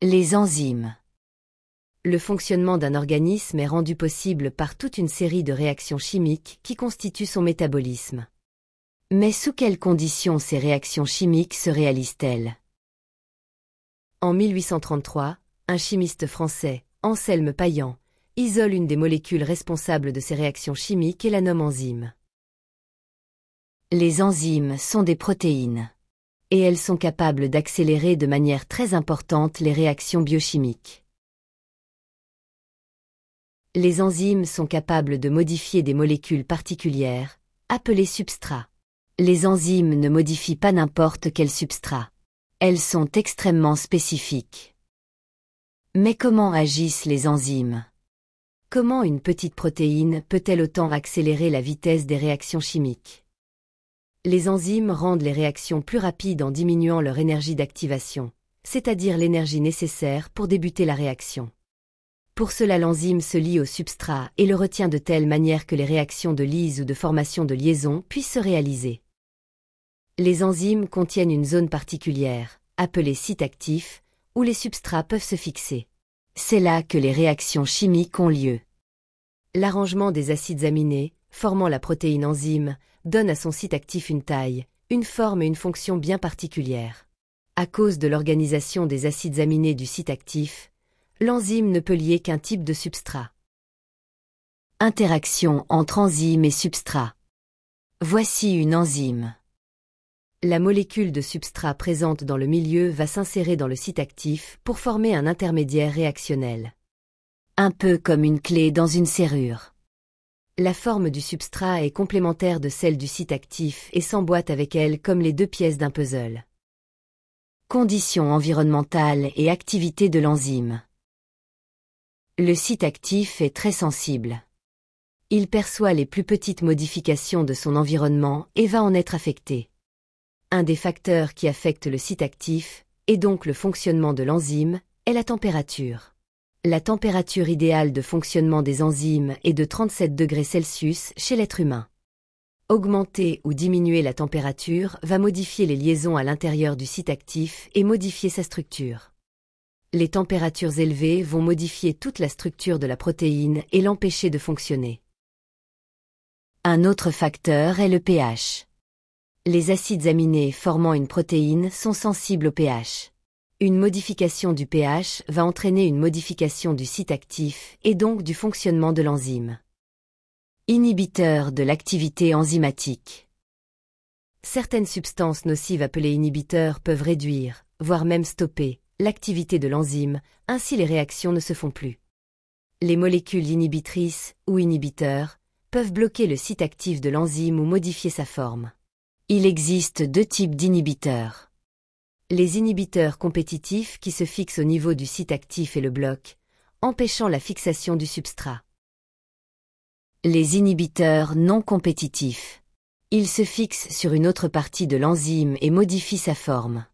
Les enzymes. Le fonctionnement d'un organisme est rendu possible par toute une série de réactions chimiques qui constituent son métabolisme. Mais sous quelles conditions ces réactions chimiques se réalisent-elles? En 1833, un chimiste français, Anselme Payen, isole une des molécules responsables de ces réactions chimiques et la nomme enzyme. Les enzymes sont des protéines. Et elles sont capables d'accélérer de manière très importante les réactions biochimiques. Les enzymes sont capables de modifier des molécules particulières, appelées substrats. Les enzymes ne modifient pas n'importe quel substrat. Elles sont extrêmement spécifiques. Mais comment agissent les enzymes? Comment une petite protéine peut-elle autant accélérer la vitesse des réactions chimiques? Les enzymes rendent les réactions plus rapides en diminuant leur énergie d'activation, c'est-à-dire l'énergie nécessaire pour débuter la réaction. Pour cela, l'enzyme se lie au substrat et le retient de telle manière que les réactions de lyse ou de formation de liaison puissent se réaliser. Les enzymes contiennent une zone particulière, appelée site actif, où les substrats peuvent se fixer. C'est là que les réactions chimiques ont lieu. L'arrangement des acides aminés, formant la protéine enzyme, donne à son site actif une taille, une forme et une fonction bien particulières. À cause de l'organisation des acides aminés du site actif, l'enzyme ne peut lier qu'un type de substrat. Interaction entre enzyme et substrat. Voici une enzyme. La molécule de substrat présente dans le milieu va s'insérer dans le site actif pour former un intermédiaire réactionnel. Un peu comme une clé dans une serrure. La forme du substrat est complémentaire de celle du site actif et s'emboîte avec elle comme les deux pièces d'un puzzle. Conditions environnementales et activité de l'enzyme. Le site actif est très sensible. Il perçoit les plus petites modifications de son environnement et va en être affecté. Un des facteurs qui affecte le site actif, et donc le fonctionnement de l'enzyme, est la température. La température idéale de fonctionnement des enzymes est de 37 degrés Celsius chez l'être humain. Augmenter ou diminuer la température va modifier les liaisons à l'intérieur du site actif et modifier sa structure. Les températures élevées vont modifier toute la structure de la protéine et l'empêcher de fonctionner. Un autre facteur est le pH. Les acides aminés formant une protéine sont sensibles au pH. Une modification du pH va entraîner une modification du site actif et donc du fonctionnement de l'enzyme. Inhibiteur de l'activité enzymatique. Certaines substances nocives appelées inhibiteurs peuvent réduire, voire même stopper, l'activité de l'enzyme, ainsi les réactions ne se font plus. Les molécules inhibitrices ou inhibiteurs peuvent bloquer le site actif de l'enzyme ou modifier sa forme. Il existe deux types d'inhibiteurs. Les inhibiteurs compétitifs qui se fixent au niveau du site actif et le bloquent, empêchant la fixation du substrat. Les inhibiteurs non compétitifs. Ils se fixent sur une autre partie de l'enzyme et modifient sa forme.